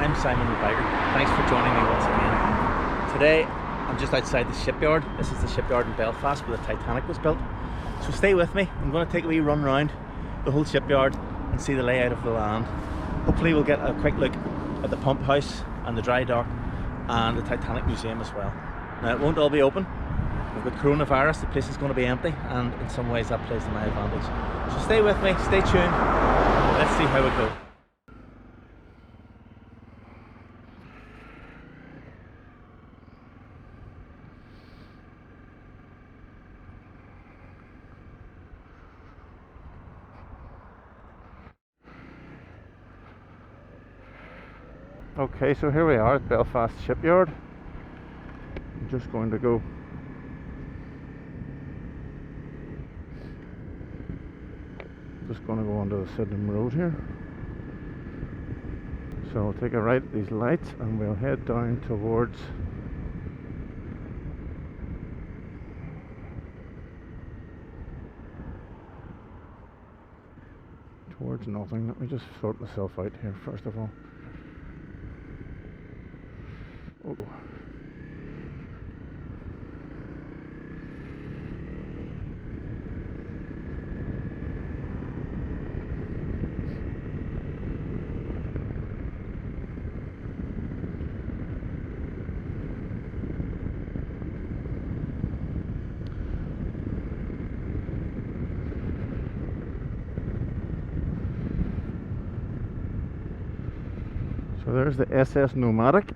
I'm Simon the Biker. Thanks for joining me once again. Today I'm just outside the shipyard. This is the shipyard in Belfast where the Titanic was built. So stay with me. I'm going to take a wee run around the whole shipyard and see the layout of the land. Hopefully we'll get a quick look at the pump house and the dry dock and the Titanic museum as well. Now it won't all be open. We've got coronavirus, the place is going to be empty, and in some ways that plays to my advantage. So stay with me, stay tuned, let's see how it goes. Okay, so here we are at Belfast Shipyard. I'm just going to go onto the Sydenham Road here. So I'll take a right at these lights and we'll head down towards nothing. Let me just sort myself out here first of all. Oh. So there's the SS Nomadic.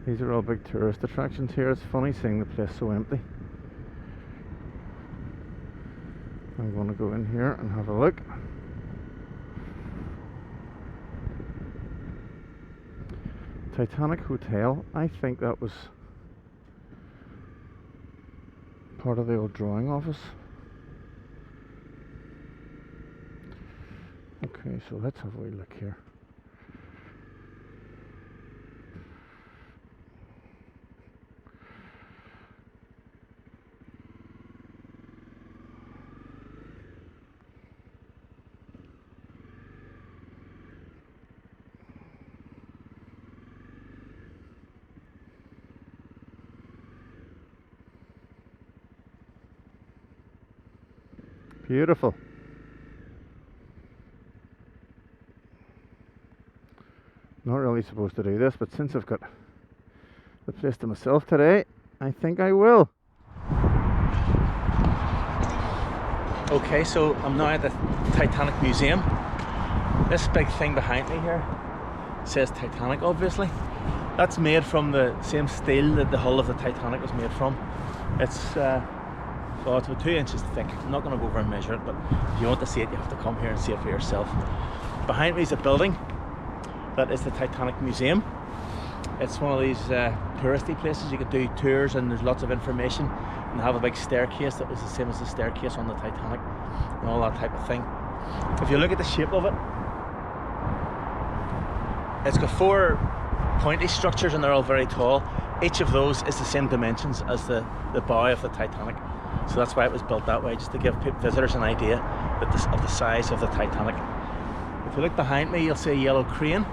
These are all big tourist attractions here. It's funny seeing the place so empty. I'm going to go in here and have a look. Titanic Hotel. I think that was part of the old drawing office. Okay, so let's have a wee look here. Beautiful. Not really supposed to do this, but since I've got the place to myself today, I think I will. Okay, so I'm now at the Titanic Museum. This big thing behind me here says Titanic, obviously. That's made from the same steel that the hull of the Titanic was made from. It's so it's about 2 inches thick. I'm not going to go over and measure it, but if you want to see it, you have to come here and see it for yourself. Behind me is a building that is the Titanic Museum. It's one of these touristy places. You can do tours and there's lots of information, and they have a big staircase that was the same as the staircase on the Titanic and all that type of thing. If you look at the shape of it, it's got 4 pointy structures and they're all very tall. Each of those is the same dimensions as the bow of the Titanic. So that's why it was built that way, just to give visitors an idea of the size of the Titanic. If you look behind me, you'll see a yellow crane.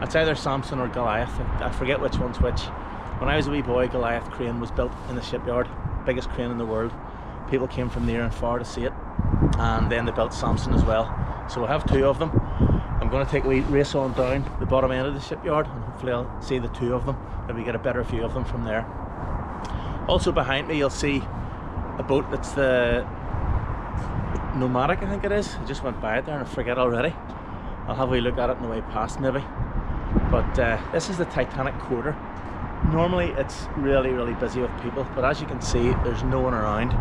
That's either Samson or Goliath. I forget which one's which. When I was a wee boy, Goliath crane was built in the shipyard, biggest crane in the world. People came from near and far to see it, and then they built Samson as well. So we'll have 2 of them. I'm going to take a wee race on down the bottom end of the shipyard, and hopefully I'll see the 2 of them, and we get a better view of them from there. Also behind me, you'll see a boat that's the Nomadic, I think it is. I just went by it there and I forget already. I'll have a wee look at it on the way past maybe. But this is the Titanic quarter. Normally it's really busy with people, but as you can see, there's no one around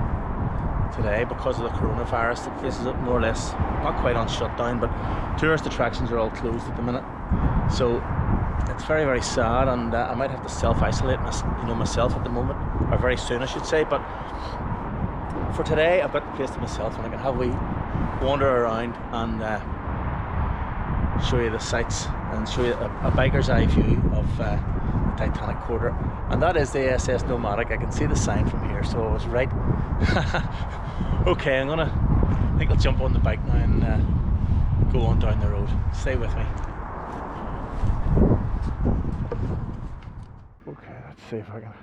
today because of the coronavirus. The place is more or less, not quite on shutdown, but tourist attractions are all closed at the minute. So it's very sad, and I might have to self-isolate myself at the moment, or very soon I should say. But for today I've got the place to myself and I can have a wee wander around and show you the sights and show you a biker's eye view of the Titanic quarter. And that is the SS Nomadic. I can see the sign from here, so I was right. Okay, I think I'll jump on the bike now and go on down the road. Stay with me. Okay, let's see if I can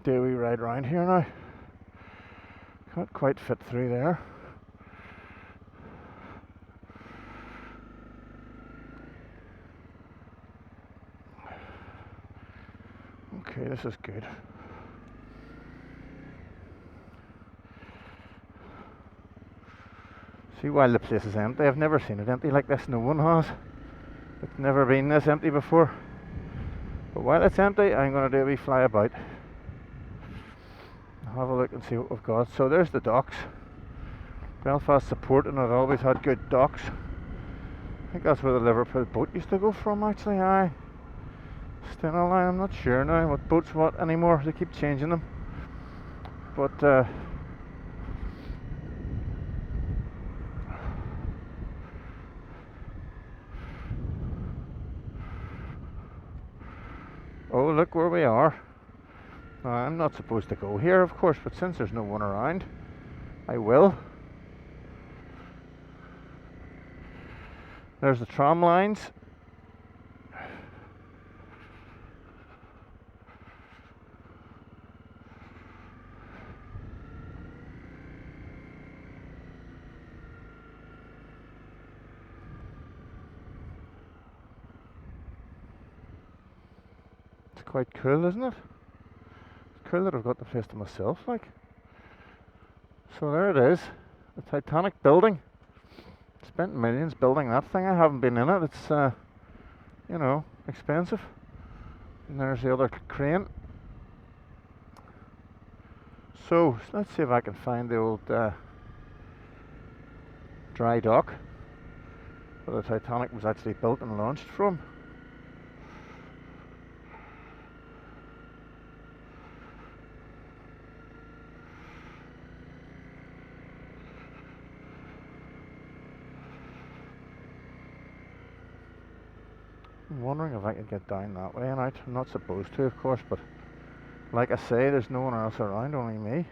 do a wee ride round here now. Can't quite fit through there. Okay, this is good. See, while the place is empty, I've never seen it empty like this. No one has. It's never been this empty before. But while it's empty, I'm going to do a wee flyabout. Have a look and see what we've got. So there's the docks. Belfast support, and it always had good docks. I think that's where the Liverpool boat used to go from, actually. Aye. Stena line, I'm not sure now what boat's what anymore. They keep changing them. But oh, look where we are. Now, I'm not supposed to go here, of course, but since there's no one around, I will. There's the tram lines. It's quite cool, isn't it? It's cool that I've got the place to myself, like. So there it is, the Titanic building. Spent millions building that thing. I haven't been in it. It's you know, expensive. And there's the other crane. So let's see if I can find the old dry dock where the Titanic was actually built and launched from. I'm wondering if I can get down that way and out. I'm not supposed to, of course, but like I say, there's no one else around, only me.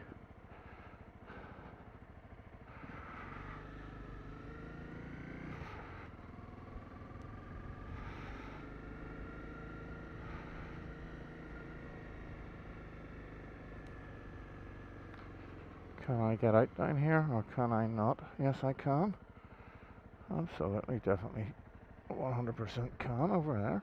Can I get out down here, or can I not? Yes, I can. Absolutely, definitely, 100% can over there.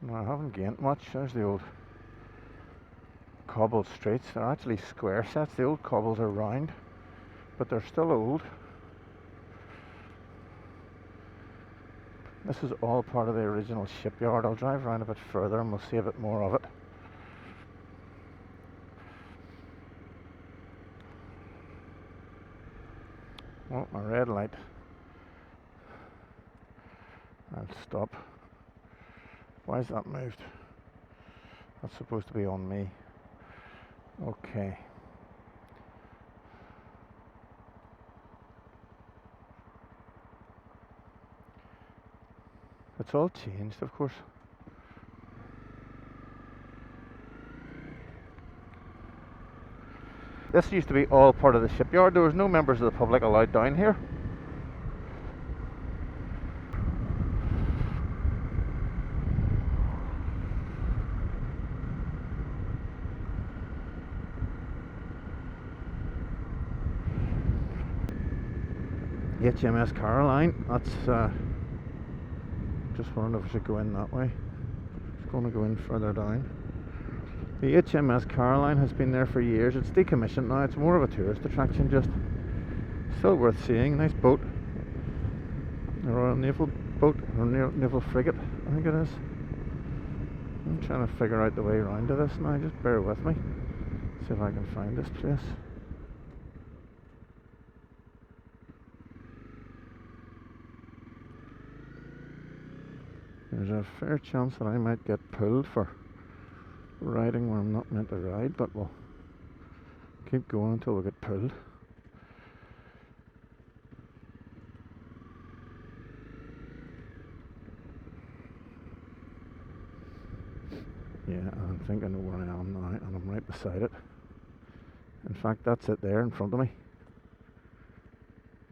No, I haven't gained much. There's the old cobbled streets. They're actually square sets. The old cobbles are round, but they're still old. This is all part of the original shipyard. I'll drive around a bit further and we'll see a bit more of it. Oh, my red light. I'll stop. Why is that moved? That's supposed to be on me. Okay. It's all changed, of course. This used to be all part of the shipyard. There was no members of the public allowed down here. HMS Caroline, that's just wondering if we should go in that way. It's going to go in further down. The HMS Caroline has been there for years. It's decommissioned now. It's more of a tourist attraction, just still worth seeing. Nice boat, a Royal Naval boat, or naval frigate, I think it is. I'm trying to figure out the way around to this now. Just bear with me. See if I can find this place. There's a fair chance that I might get pulled for riding where I'm not meant to ride, but we'll keep going until we get pulled. Yeah, I think I know where I am now, and I'm right beside it. In fact, that's it there in front of me.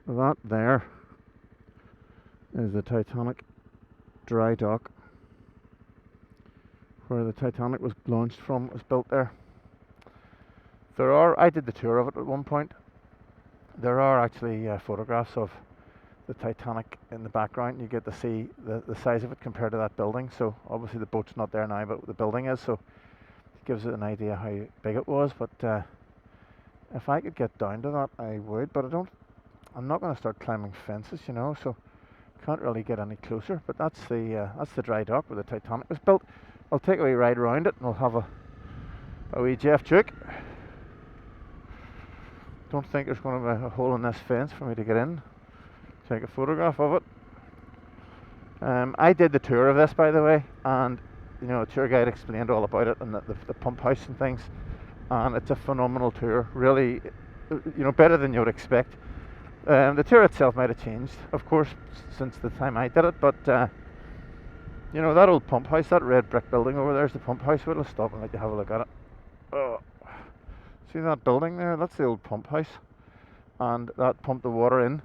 That there is the Titanic dry dock, where the Titanic was launched from. It was built there. I did the tour of it at one point. There are actually photographs of the Titanic in the background. You get to see the size of it compared to that building. So obviously the boat's not there now, but the building is. So it gives it an idea how big it was. But if I could get down to that, I would. But I'm not going to start climbing fences, you know. So can't really get any closer. But that's the dry dock where the Titanic was built. I'll take a wee ride around it, and we'll have a wee Jeff Duke. Don't think there's going to be a hole in this fence for me to get in. Take a photograph of it. I did the tour of this, by the way, and you know, the tour guide explained all about it and the pump house and things. And it's a phenomenal tour, really, you know, better than you would expect. The tour itself might have changed, of course, since the time I did it, but you know, that old pump house, that red brick building over there is the pump house. We'll stop and let you have a look at it. Oh. See that building there? That's the old pump house, and that pumped the water in.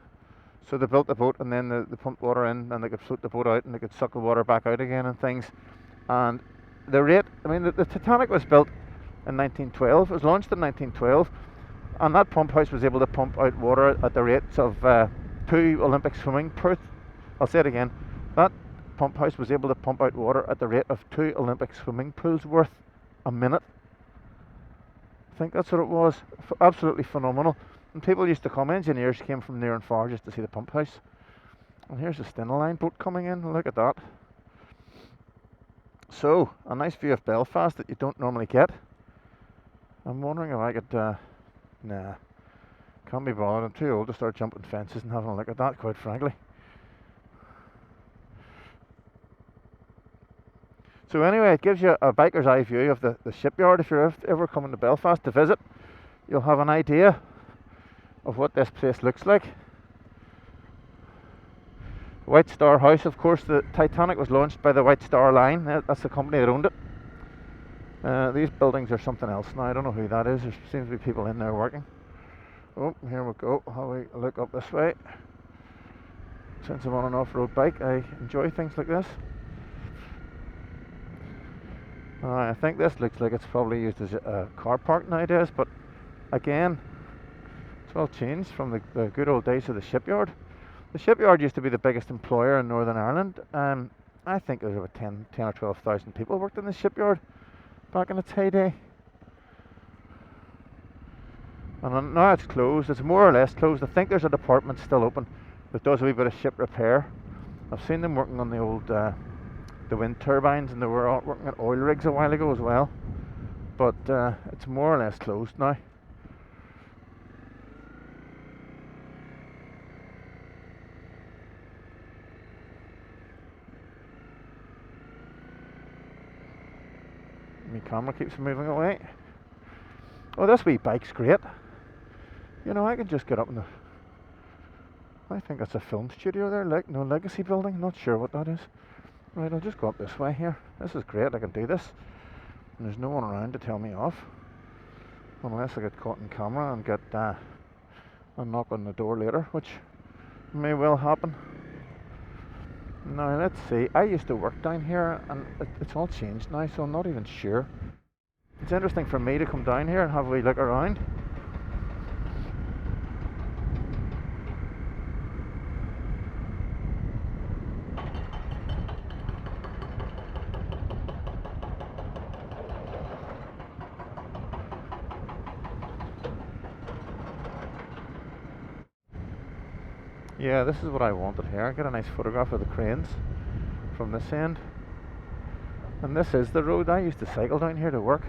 So they built the boat, and then they pumped water in, and they could float the boat out, and they could suck the water back out again and things. And the rate, I mean, the Titanic was built in 1912. It was launched in 1912, and that pump house was able to pump out water at the rates of 2 Olympic swimming pools. I'll say it again. That pump house was able to pump out water at the rate of 2 Olympic swimming pools worth a minute. I think that's what it was. Absolutely phenomenal. And people used to come, engineers came from near and far just to see the pump house. And here's the Stena Line boat coming in. Look at that. So, a nice view of Belfast that you don't normally get. I'm wondering if I could, nah, can't be bothered. I'm too old to start jumping fences and having a look at that, quite frankly. So anyway, it gives you a biker's eye view of the shipyard. If you're ever coming to Belfast to visit, you'll have an idea of what this place looks like. White Star House, of course, the Titanic was launched by the White Star Line. That's the company that owned it. These buildings are something else now. I don't know who that is. There seems to be people in there working. Oh, here we go. How we look up this way. Since I'm on an off-road bike, I enjoy things like this. I think this looks like it's probably used as a car park nowadays, but again, it's all changed from the good old days of the shipyard. The shipyard used to be the biggest employer in Northern Ireland. I think there was about 10 or 12,000 people worked in the shipyard back in its heyday. And now it's closed. It's more or less closed. I think there's a department still open that does a wee bit of ship repair. I've seen them working on the old the wind turbines, and they were working at oil rigs a while ago as well. But it's more or less closed now. My camera keeps moving away. Oh, this wee bike's great. You know, I can just get up in the... I think that's a film studio there, no, Legacy building, not sure what that is. Right, I'll just go up this way here. This is great, I can do this. And there's no one around to tell me off. Unless I get caught in camera and get a knock on the door later, which may well happen. Now, let's see. I used to work down here, and it's all changed now, so I'm not even sure. It's interesting for me to come down here and have a wee look around. Yeah, this is what I wanted here. Get a nice photograph of the cranes from this end. And this is the road. I used to cycle down here to work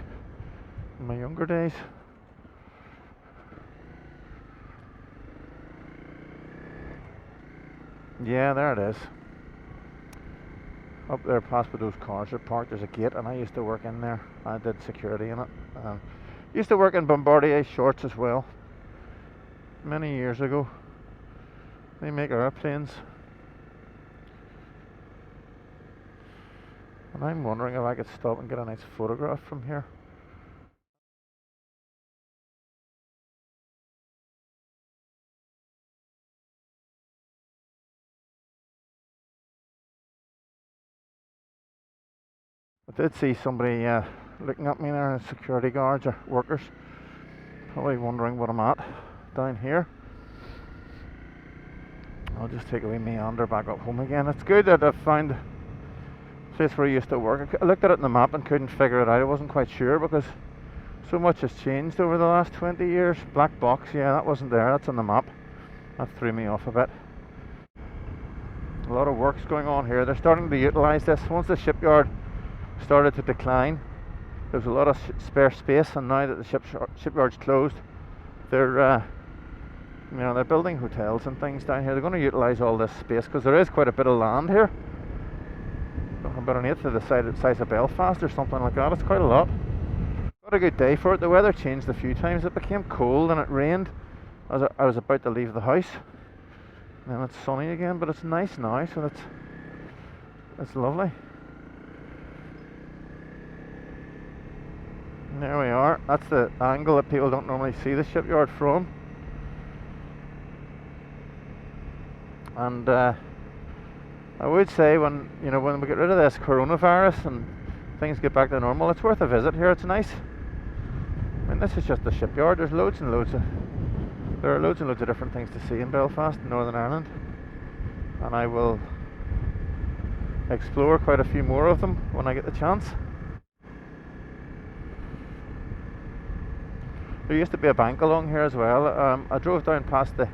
in my younger days. Yeah, there it is. Up there past where those cars are parked, there's a gate, and I used to work in there. I did security in it. Used to work in Bombardier Shorts as well, many years ago. They make airplanes. And I'm wondering if I could stop and get a nice photograph from here. Did see somebody looking at me there, security guards or workers, probably wondering what I'm at down here. I'll just take a wee meander back up home again. It's good that I've found a place where I used to work. I looked at it on the map and couldn't figure it out. I wasn't quite sure because so much has changed over the last 20 years. Black box, yeah, that wasn't there. That's on the map. That threw me off a bit. A lot of work's going on here. They're starting to utilise this. Once the shipyard started to decline, there was a lot of spare space, and now that the shipyard's closed, they're they're building hotels and things down here. They're going to utilise all this space because there is quite a bit of land here. About an eighth of the size of Belfast or something like that. It's quite a lot. Got a good day for it. The weather changed a few times. It became cold and it rained as I was about to leave the house. And then it's sunny again, but it's nice now, so it's lovely. And there we are. That's the angle that people don't normally see the shipyard from. And I would say when we get rid of this coronavirus and things get back to normal, it's worth a visit here. It's nice. I mean, this is just the shipyard. There are loads and loads of different things to see in Belfast, Northern Ireland, and I will explore quite a few more of them when I get the chance. There used to be a bank along here as well. I drove down past the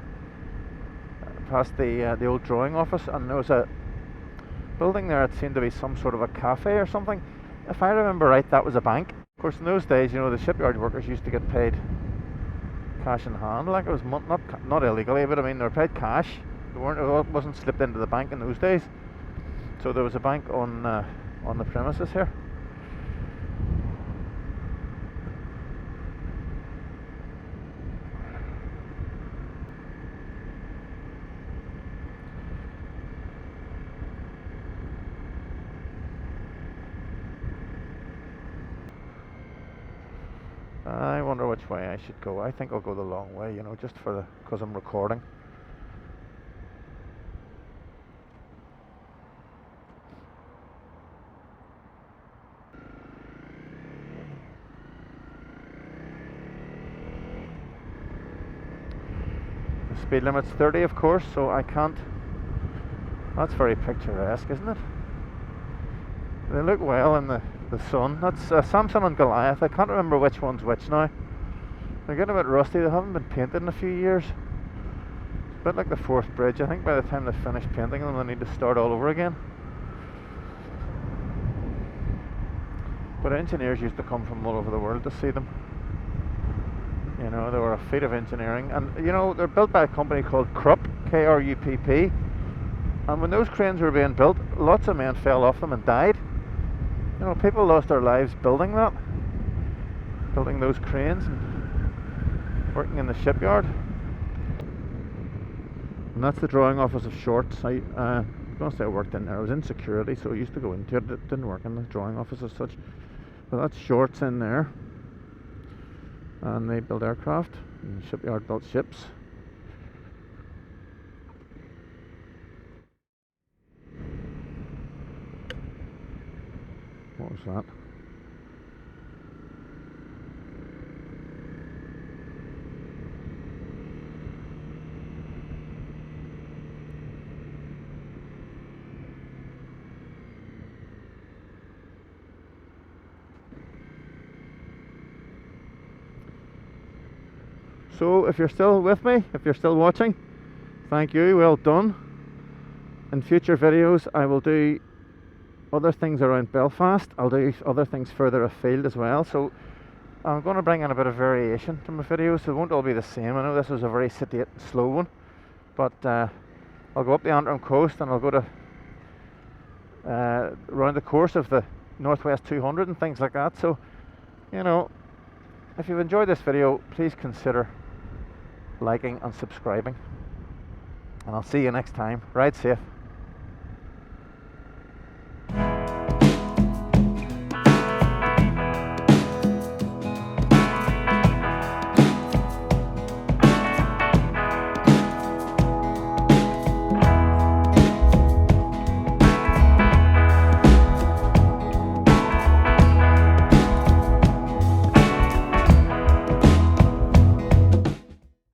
old drawing office, and there was a building there. It seemed to be some sort of a cafe or something. If I remember right, that was a bank. Of course, in those days, the shipyard workers used to get paid cash in hand. Like, it was not illegally, but I mean, they were paid cash. It wasn't slipped into the bank in those days. So there was a bank on the premises here. I wonder which way I should go. I think I'll go the long way, just because I'm recording. The speed limit's 30, of course, so I can't. That's very picturesque, isn't it? They look well in the sun. That's Samson and Goliath. I can't remember which one's which now. They're getting a bit rusty. They haven't been painted in a few years. It's a bit like the Forth Bridge. I think by the time they finish painting them, they need to start all over again. But engineers used to come from all over the world to see them. They were a feat of engineering. And they're built by a company called Krupp, K-R-U-P-P. And when those cranes were being built, lots of men fell off them and died. People lost their lives building those cranes and working in the shipyard. And that's the drawing office of Shorts. I'm going to say I worked in there. I was in security, so I used to go into it. It didn't work in the drawing office as such. But that's Shorts in there. And they build aircraft. And the shipyard built ships. What was that? So if you're still with me, if you're still watching, thank you, well done. In future videos I will do other things around Belfast. I'll do other things further afield as well, so I'm going to bring in a bit of variation to my videos. They won't all be the same. I know this was a very sedate, slow one, but I'll go up the Antrim coast and I'll go to around the course of the Northwest 200 and things like that. So if you've enjoyed this video, please consider liking and subscribing, and I'll see you next time. Ride safe.